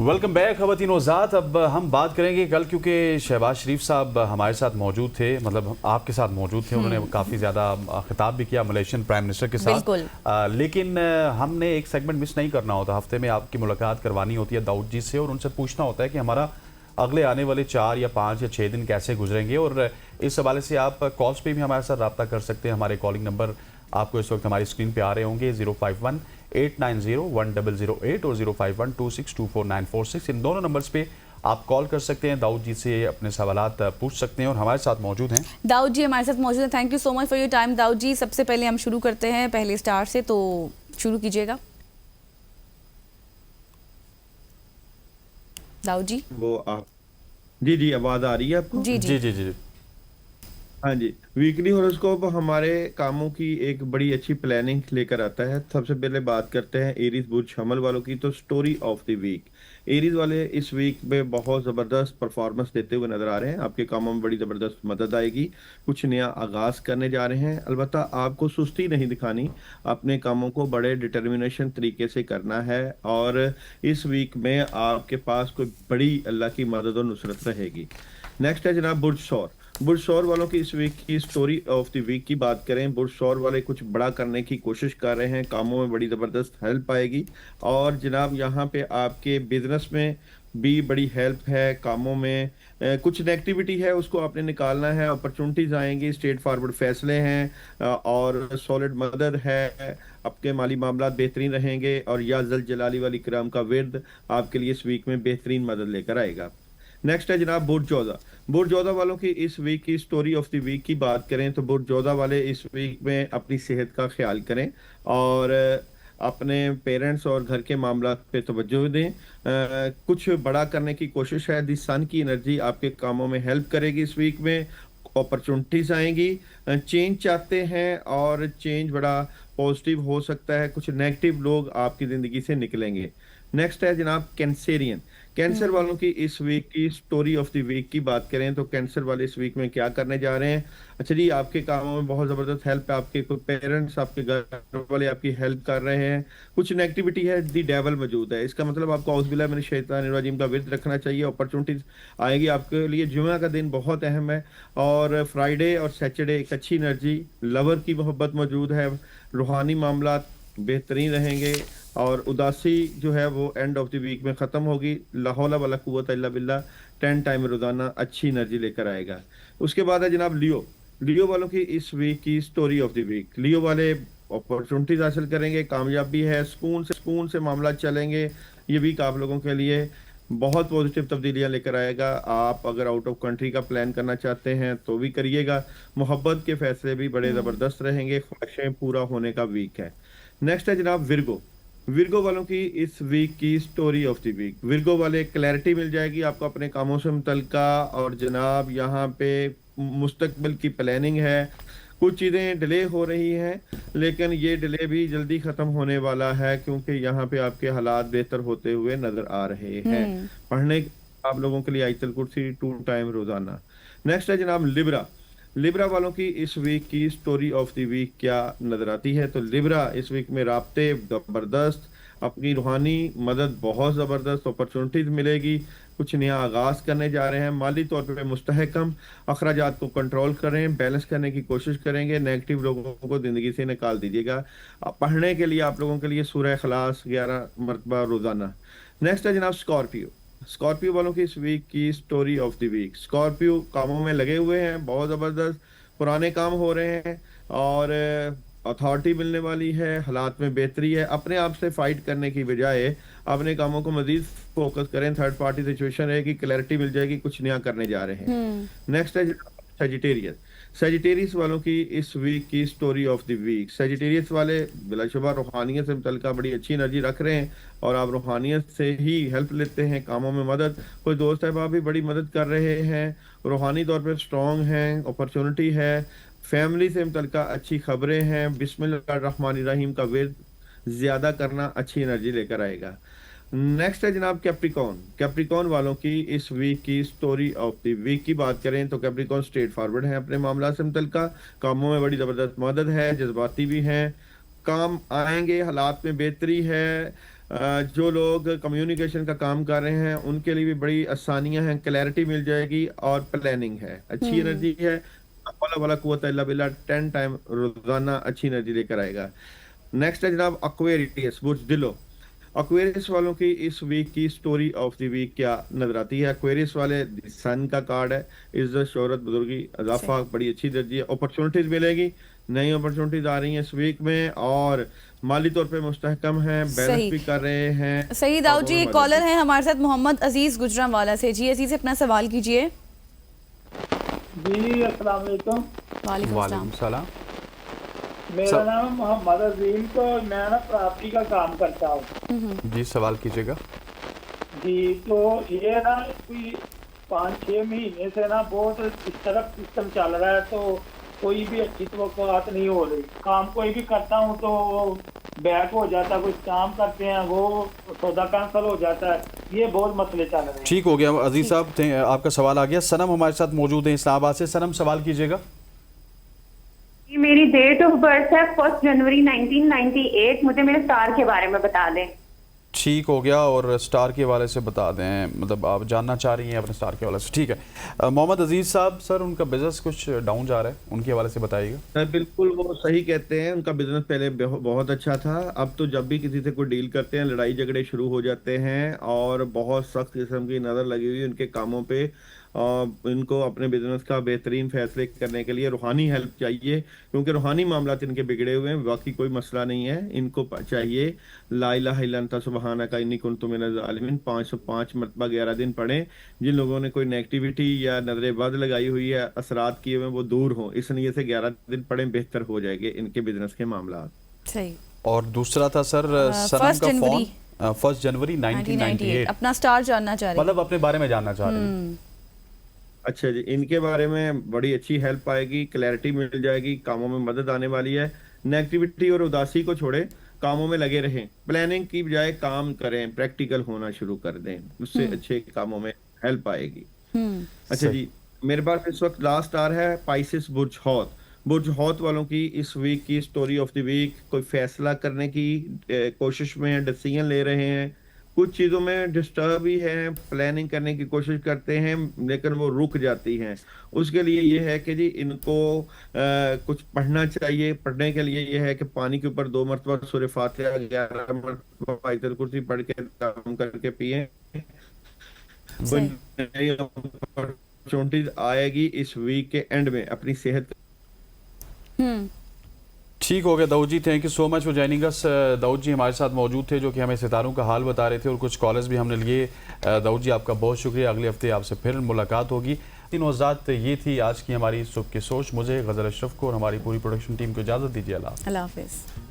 Welcome back ख़वातीन वज़ात। अब हम बात करेंगे कल, क्योंकि शहबाज शरीफ साहब हमारे साथ मौजूद थे, मतलब आपके साथ मौजूद थे। उन्होंने काफ़ी ज़्यादा खिताब भी किया मलेशियन प्राइम मिनिस्टर के साथ। लेकिन हमने एक सेगमेंट मिस नहीं करना होता। हफ्ते में आपकी मुलाकात करवानी होती है दाऊद जी से और उनसे पूछना होता है कि हमारा अगले आने वाले 4 या 5 या 6 दिन कैसे गुजरेंगे। और इस हवाले से आप कॉल्स पे भी हमारे साथ रब्ता कर सकते हैं। हमारे कॉलिंग नंबर आपको इस वक्त हमारी स्क्रीन पे आ रहे होंगे, 051-890-1008 और 051-2624-946। इन दोनों नंबर्स पे आप कॉल कर सकते हैं, दाऊद जी से अपने सवालात पूछ सकते हैं और हमारे साथ मौजूद हैं। दाऊद जी हमारे साथ मौजूद हैं। Thank you so much for your time Dawood ji. सबसे पहले हम शुरू करते हैं पहले स्टार से, तो शुरू कीजिएगा दाऊद जी। वो आप जी आवाज आ रही है आपको? जी जी जी जी। हाँ जी। वीकली हॉरोस्कोप हमारे कामों की एक बड़ी अच्छी प्लानिंग लेकर आता है। सबसे पहले बात करते हैं एरीज बुर्ज हमल वालों की। तो story of the week, Aries वाले इस वीक में बहुत ज़बरदस्त परफॉर्मेंस देते हुए नजर आ रहे हैं। आपके कामों में बड़ी ज़बरदस्त मदद आएगी। कुछ नया आगाज करने जा रहे हैं। अलबत्ता आपको सुस्ती नहीं दिखानी, अपने कामों को बड़े डिटर्मिनेशन तरीके से करना है। और इस वीक में आपके पास कोई बड़ी अल्लाह की मदद और नुसरत रहेगी। नेक्स्ट है जनाब बुर्ज सौर। बुर्ज सौर वालों की इस वीक की स्टोरी ऑफ द वीक की बात करें, बुर्ज सौर वाले कुछ बड़ा करने की कोशिश कर रहे हैं। कामों में बड़ी ज़बरदस्त हेल्प आएगी। और जनाब यहाँ पे आपके बिजनेस में भी बड़ी हेल्प है। कामों में कुछ नेगेटिविटी है, उसको आपने निकालना है। अपॉर्चुनिटीज आएंगी, स्ट्रेट फॉरवर्ड फैसले हैं और सॉलिड मदद है। आपके माली मामलात बेहतरीन रहेंगे और या जल जलाली वाली कराम का विर्द आपके लिए इस वीक में बेहतरीन मदद लेकर आएगा। नेक्स्ट है जनाब बुर्जोदा। बुर्जोदा वालों की इस वीक की स्टोरी ऑफ द वीक की बात करें तो बुर्जोदा वाले इस वीक में अपनी सेहत का ख्याल करें और अपने पेरेंट्स और घर के मामला पे तवज्जो दें। कुछ बड़ा करने की कोशिश है। दी सन की एनर्जी आपके कामों में हेल्प करेगी इस वीक में। अपॉर्चुनिटीज आएंगी। चेंज चाहते हैं और चेंज बड़ा पॉजिटिव हो सकता है। कुछ नेगेटिव लोग आपकी ज़िंदगी से निकलेंगे। नेक्स्ट है जनाब कैंसेरियन। कैंसर वालों की इस वीक की स्टोरी ऑफ द वीक की बात करें तो कैंसर वाले इस वीक में क्या करने जा रहे हैं? अच्छा जी, आपके कामों में बहुत ज़बरदस्त हेल्प है। आपके कोई पेरेंट्स, आपके घर वाले आपकी हेल्प कर रहे हैं। कुछ नेगेटिविटी है, दी डेवल मौजूद है। इसका मतलब आपको औज़ुबिल्लाह मिनश शैतानिर रजीम का विर्द रखना चाहिए। अपॉर्चुनिटीज आएगी आपके लिए। जुमा का दिन बहुत अहम है और फ्राइडे और सैटरडे एक अच्छी एनर्जी, लवर की मोहब्बत मौजूद है। रूहानी मामला बेहतरीन रहेंगे और उदासी जो है वो एंड ऑफ द वीक में ख़त्म होगी। ला हौला वला कुव्वता इल्ला बिल्लाह 10 टाइम रोज़ाना अच्छी एनर्जी लेकर आएगा। उसके बाद है जनाब लियो। लियो वालों की इस वीक की स्टोरी ऑफ द वीक, लियो वाले अपॉर्चुनिटीज हासिल करेंगे, कामयाबी है, सुकून से मामला चलेंगे। ये वीक आप लोगों के लिए बहुत पॉजिटिव तब्दीलियां लेकर आएगा। आप अगर आउट ऑफ कंट्री का प्लान करना चाहते हैं तो भी करिएगा। मोहब्बत के फैसले भी बड़े ज़बरदस्त रहेंगे। ख्वाहिशें पूरा होने का वीक है। नेक्स्ट है जनाब विर्गो। विर्गो वालों की इस वीक की story of the week, Virgo वाले क्लैरिटी मिल जाएगी आपको अपने कामों से मुतल्लिका। और जनाब यहाँ पे मुस्तकबिल की प्लानिंग है। कुछ चीज़ें डिले हो रही हैं लेकिन ये डिले भी जल्दी ख़त्म होने वाला है क्योंकि यहाँ पे आपके हालात बेहतर होते हुए नज़र आ रहे हैं। पढ़ने आप लोगों के लिए आयतल कुर्सी 2 टाइम रोज़ाना। नेक्स्ट है जनाब लिब्रा। लिब्रा वालों की इस वीक की स्टोरी ऑफ द वीक क्या नजर आती है? तो लिब्रा इस वीक में राब्ते जबरदस्त, अपनी रूहानी मदद बहुत ज़बरदस्त, अपॉर्चुनिटीज मिलेगी। कुछ नया आगाज करने जा रहे हैं। माली तौर पे मुस्तहकम, अखराजात को कंट्रोल करें, बैलेंस करने की कोशिश करेंगे। नेगेटिव लोगों को ज़िंदगी से निकाल दीजिएगा। पढ़ने के लिए आप लोगों के लिए सूरह इखलास 11 मरतबा रोज़ाना। नेक्स्ट है जनाब स्कॉर्पियो। स्कॉर्पियो वालों की इस वीक की story of the week, Scorpio कामों में लगे हुए हैं, बहुत ज़बरदस्त पुराने काम हो रहे हैं और अथॉरिटी मिलने वाली है। हालात में बेहतरी है। अपने आप से फाइट करने की बजाय अपने कामों को मजीद फोकस करें। थर्ड पार्टी सिचुएशन रहेगी, क्लैरिटी मिल जाएगी, कुछ नया करने जा रहे हैं। नेक्स्ट है सेजिटेरियस। सेजिटेरियस वालों की इस वीक की story of the week, Sagittarius वाले बिलाशुबा रूहानियत से मुतल्लिका बड़ी अच्छी एनर्जी रख रहे हैं और आप रूहानियत से ही हेल्प लेते हैं। कामों में मदद, कोई दोस्त है भी बड़ी मदद कर रहे हैं। रूहानी तौर पर स्ट्रॉन्ग हैं, अपॉर्चुनिटी है। फैमिली से मुतल्लिका अच्छी खबरें हैं। बिस्मिल्लाहिर्रहमानिर्रहीम का विर्द ज़्यादा करना अच्छी एनर्जी लेकर आएगा। नेक्स्ट है जनाब कैप्रिकॉन। कैप्रिकॉन वालों की इस वीक की स्टोरी ऑफ द वीक की बात करें तो कैप्रिकॉन स्ट्रेट फॉरवर्ड है अपने मामला से मुतल्लिका। कामों में बड़ी ज़बरदस्त मदद है, जज्बाती भी हैं, काम आएंगे, हालात में बेहतरी है। जो लोग कम्युनिकेशन का काम कर रहे हैं उनके लिए भी बड़ी आसानियां हैं, क्लैरिटी मिल जाएगी और प्लानिंग है, अच्छी एनर्जी है। वाला वाला कुव्वत इल्ला बिल्लाह 10 टाइम रोजाना अच्छी एनर्जी लेकर आएगा। नेक्स्ट है जनाब एक्वेरियस बुर्ज दिलो। एक्वेरियस वालों की इस वीक की स्टोरी ऑफ द वीक क्या नजर आती है? एक्वेरियस वाले सन का कार्ड है, इज्जत शोहरत बुजुर्गी इजाफा, बड़ी अच्छी एनर्जी है, अपॉर्चुनिटीज मिलेगी, नई अपॉर्चुनिटीज आ रही हैं इस वीक में, और माली तौर पे मुस्तहकम हैं, बैलेंस भी कर रहे हैं। सही दाऊद जी, एक कॉलर है हमारे साथ मोहम्मद अजीज गुजरांवाला से। जी अजीज, अपना सवाल कीजिए। जी अस्सलाम वालेकुम। वालेकुम सलाम। मेरा नाम है मोहम्मद अजीम, तो मैं ना प्रॉपर्टी का काम करता हूँ। जी सवाल कीजिएगा। जी तो ये ना कोई 5-6 महीने से ना बहुत इस तरफ सिस्टम चल रहा है, तो कोई भी अच्छी तवक्कुआत नहीं हो रही। काम कोई भी करता हूँ तो बैक हो जाता है, कुछ काम करते हैं वो सौदा कैंसिल हो जाता है, ये बहुत मसले चल रहे हैं। ठीक हो गया अजीज साहब, आपका सवाल आ गया। सनम हमारे साथ मौजूद है इस्लामाबाद से। सनम सवाल कीजिएगा। मेरी डेट ऑफ बर्थ है 1 जनवरी 1998। मुझे मेरे स्टार के बारे में बता दें। ठीक हो गया, और स्टार के हवाले से बता दें, मतलब आप जानना चाह रही हैं अपने स्टार के हवाले से। ठीक है मोहम्मद अजीज साहब, सर उनका बिजनेस कुछ डाउन जा रहा है, उनके हवाले से बताइएगा। सर बिल्कुल वो सही कहते हैं, उनका बिजनेस पहले बहुत अच्छा था, अब तो जब भी किसी से कोई डील करते हैं लड़ाई झगड़े शुरू हो जाते हैं, और बहुत सख्त किस्म की नज़र लगी हुई है उनके कामों पे। इनको अपने बिजनेस का बेहतरीन फैसले करने के लिए रूहानी हेल्प चाहिए, क्योंकि रूहानी मामला इनके बिगड़े हुए हैं, बाकी कोई मसला नहीं है। इनको चाहिए ला इलाहा इल्ला अंता सुब्हानका इन्नी कुन्तु मिनज़ ज़ालिमीन 505 मरतबा 11 दिन पढ़ें। जिन लोगों ने कोई नेगेटिविटी या नजर बद लगाई हुई है, असरात किए हुए वो दूर हों, इस नियत से 11 दिन पढ़ें, बेहतर हो जाएंगे इनके बिजनेस के मामला। सही। और दूसरा था सर सनम का फोन 1 जनवरी 1998। अपना स्टार जानना चाह रहे हैं, मतलब अपने बारे में जानना चाह रहे हैं। अच्छा जी, इनके बारे में बड़ी अच्छी हेल्प आएगी, क्लैरिटी मिल जाएगी, कामों में मदद आने वाली है। नेगेटिविटी और उदासी को छोड़े, कामों में लगे रहें, प्लानिंग की बजाय काम करें, प्रैक्टिकल होना शुरू कर दें, उससे अच्छे कामों में हेल्प आएगी। अच्छा जी, मेरे पास इस वक्त लास्ट स्टार है पाइसेस बुर्ज हौत। बुर्ज हौत वालों की इस वीक की स्टोरी ऑफ द वीक, कोई फैसला करने की कोशिश में, डिसीजन ले रहे हैं, कुछ चीजों में डिस्टर्ब ही है, प्लानिंग करने की कोशिश करते हैं लेकिन वो रुक जाती हैं। उसके लिए ये है कि जी इनको कुछ पढ़ना चाहिए। पढ़ने के लिए ये है कि पानी के ऊपर 2 मरतबा सूरह फातिहा 11 मरतबा आयतुल कुर्सी पढ़ के काम करके पिए। अपॉर्चुनिटीज आएगी इस वीक के एंड में अपनी सेहत। ठीक हो गया Dawood ji, thank you so much for joining us. Dawood ji हमारे साथ मौजूद थे जो कि हमें सितारों का हाल बता रहे थे, और कुछ कॉलर्स भी हमने लिए। दाऊद जी आपका बहुत शुक्रिया, अगले हफ्ते आपसे फिर मुलाकात होगी। तीन वज़ात ये थी आज की हमारी सुबह की सोच। मुझे गज़ल अशरफ को और हमारी पूरी प्रोडक्शन टीम को इजाज़त दीजिए। अल्लाह हाफ़िज़।